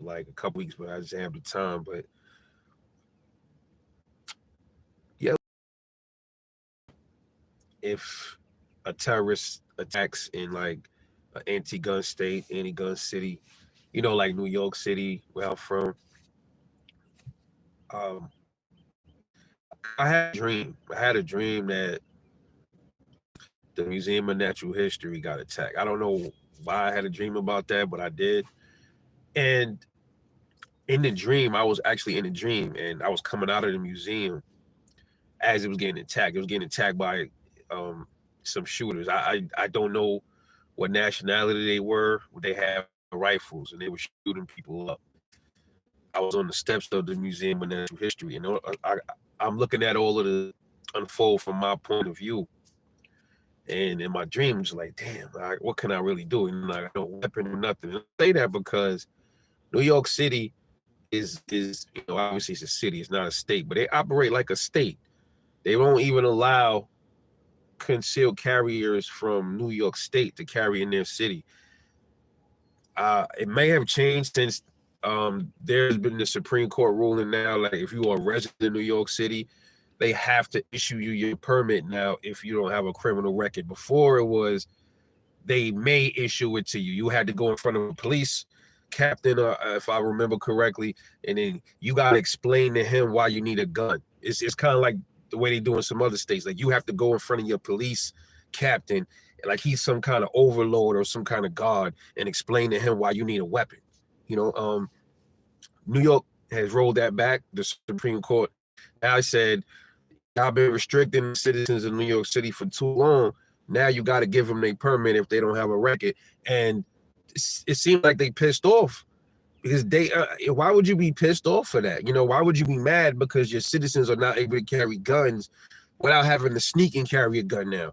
for like a couple weeks, but I just have the time. But yeah, if a terrorist attacks in like an anti-gun state, anti-gun city, like New York City, where I'm from, um, I had a dream. I had a dream that the Museum of Natural History got attacked. I don't know why I had a dream about that, but I did. And in the dream, I was actually in a dream, and I was coming out of the museum as it was getting attacked. It was getting attacked by um, some shooters. I don't know what nationality they were. They had rifles, and they were shooting people up. I was on the steps of the Museum of Natural History, and I'm looking at all of the unfold from my point of view. And in my dream, I'm just like, damn, what can I really do? And like, no weapon or nothing. And I say that because New York City is obviously it's a city, it's not a state, but they operate like a state. They don't even allow concealed carriers from New York State to carry in their city. It may have changed since there's been the Supreme Court ruling now. Like if you are a resident of New York City, they have to issue you your permit now if you don't have a criminal record. Before it was they may issue it to you. You had to go in front of a police captain, if I remember correctly, and then you got to explain to him why you need a gun. It's kind of like the way they do in some other states. Like you have to go in front of your police captain, like he's some kind of overlord or some kind of guard, and explain to him why you need a weapon. You know, New York has rolled that back. The Supreme Court now said, y'all been restricting citizens of New York City for too long. Now you got to give them their permit if they don't have a record. And it seemed like they pissed off because why would you be pissed off for that? Why would you be mad because your citizens are not able to carry guns without having to sneak and carry a gun now?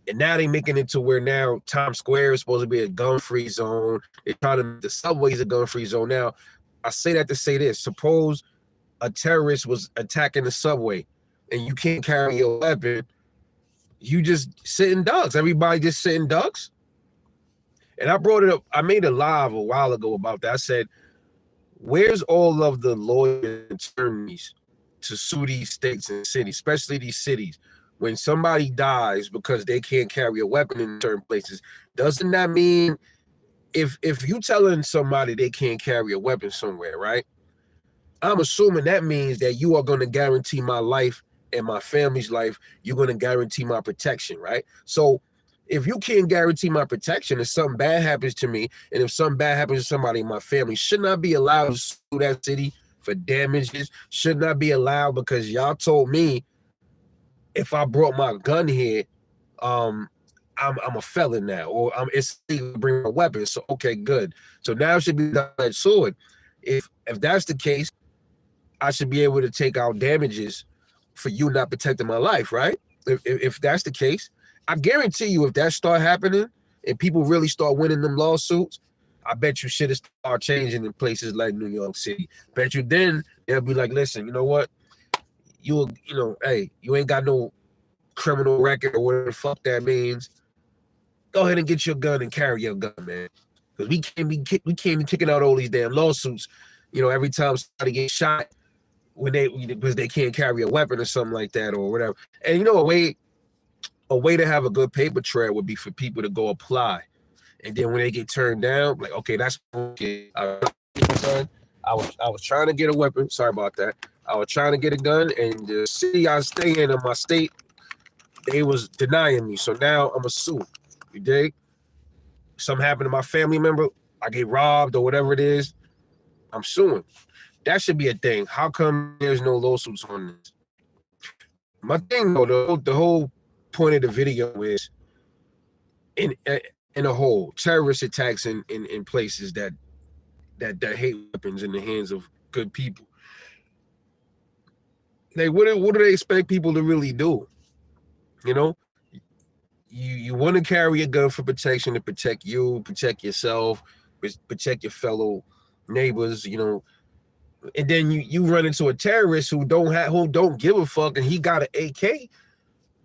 And now they making it to where now Times Square is supposed to be a gun-free zone. They're trying to make the subways a gun-free zone. Now, I say that to say this. Suppose a terrorist was attacking the subway and you can't carry a weapon. You just sitting ducks. Everybody just sitting ducks. And I brought it up. I made a live a while ago about that. I said, where's all of the lawyers and attorneys to sue these states and cities, especially these cities? When somebody dies because they can't carry a weapon in certain places, doesn't that mean if you telling somebody they can't carry a weapon somewhere, right? I'm assuming that means that you are going to guarantee my life and my family's life. You're going to guarantee my protection, right? So if you can't guarantee my protection, if something bad happens to me, and if something bad happens to somebody in my family, shouldn't I be allowed to sue that city for damages? Shouldn't I be allowed because y'all told me if I brought my gun here, I'm a felon now, or it's illegal to bring a weapon. So okay, good. So now it should be that sword. If that's the case, I should be able to take out damages for you not protecting my life, right? If that's the case, I guarantee you, if that start happening and people really start winning them lawsuits, I bet you shit is start changing in places like New York City. Bet you then they'll be like, listen, you know what? Hey, you ain't got no criminal record or whatever the fuck that means. Go ahead and get your gun and carry your gun, man. Because we can't be kicking out all these damn lawsuits. Every time somebody gets shot because they can't carry a weapon or something like that or whatever. And a way to have a good paper trail would be for people to go apply, and then when they get turned down, like, okay, that's okay. I was trying to get a weapon. Sorry about that. I was trying to get a gun, and the city I stay in my state, they was denying me. So now I'm a sue. You dig? Something happened to my family member, I get robbed or whatever it is, I'm suing. That should be a thing. How come there's no lawsuits on this? My thing though, the whole point of the video is in a whole terrorist attacks in places that hate weapons in the hands of good people. What do they expect people to really do? You want to carry a gun for protection, to protect you, protect yourself, protect your fellow neighbors, and then you run into a terrorist who don't give a fuck, and he got an AK.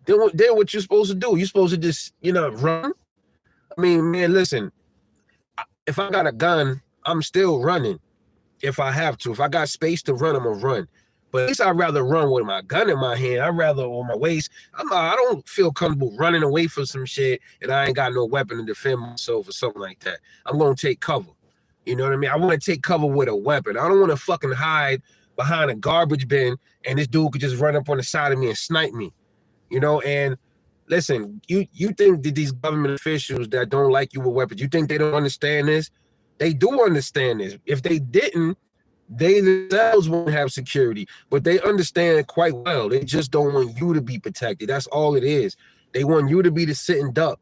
Then what you're supposed to do? You're supposed to just run. I mean, man, listen. If I got a gun, I'm still running. if I have to. If I got space to run, I'm gonna run. But at least I'd rather run with my gun in my hand. I'd rather on my waist. I don't feel comfortable running away from some shit and I ain't got no weapon to defend myself or something like that. I'm gonna take cover. You know what I mean? I want to take cover with a weapon. I don't want to fucking hide behind a garbage bin and this dude could just run up on the side of me and snipe me. You know, and listen, you think that these government officials that don't like you with weapons, you think they don't understand this? They do understand this. If they didn't, they themselves won't have security, but they understand quite well. They just don't want you to be protected. That's all it is. They want you to be the sitting duck,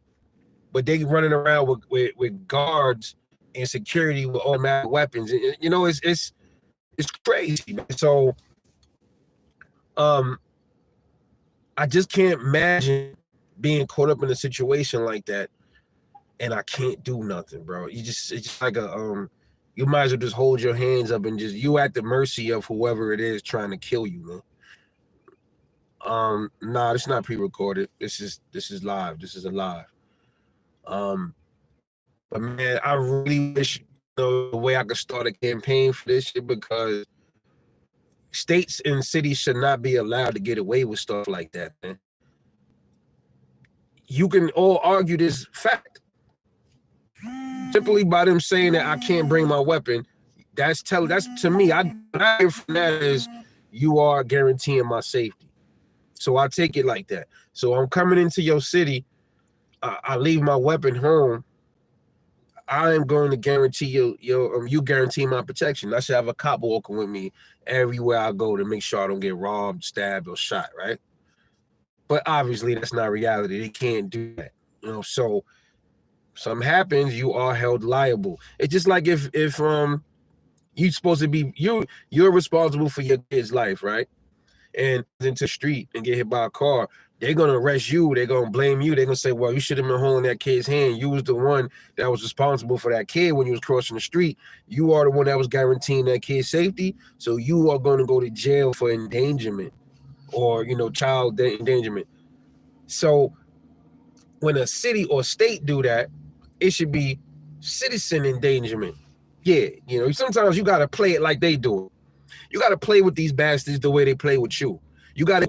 but they running around with guards and security with automatic weapons. You know, it's crazy. So, I just can't imagine being caught up in a situation like that, and I can't do nothing, bro. It's just like you might as well just hold your hands up and just you at the mercy of whoever it is trying to kill you, man. Nah, it's not pre-recorded. This is live. This is a live. But man, I really wish the way I could start a campaign for this shit, because states and cities should not be allowed to get away with stuff like that, man. You can all argue this fact. Simply by them saying that I can't bring my weapon, that's to me, I hear from that is you are guaranteeing my safety. So I take it like that. So I'm coming into your city, I leave my weapon home. I am going to guarantee you guarantee my protection. I should have a cop walking with me everywhere I go to make sure I don't get robbed, stabbed, or shot, right? But obviously that's not reality. They can't do that. You know, so something happens, you are held liable. It's just like if you supposed to be you're responsible for your kid's life, right? And into the street and get hit by a car, they're gonna arrest you, they're gonna blame you, they're gonna say, well, you should have been holding that kid's hand. You was the one that was responsible for that kid when you was crossing the street. You are the one that was guaranteeing that kid's safety, so you are gonna go to jail for endangerment or child endangerment. So when a city or state do that, it should be citizen endangerment. Yeah, sometimes you gotta play it like they do it. You gotta play with these bastards the way they play with you. You gotta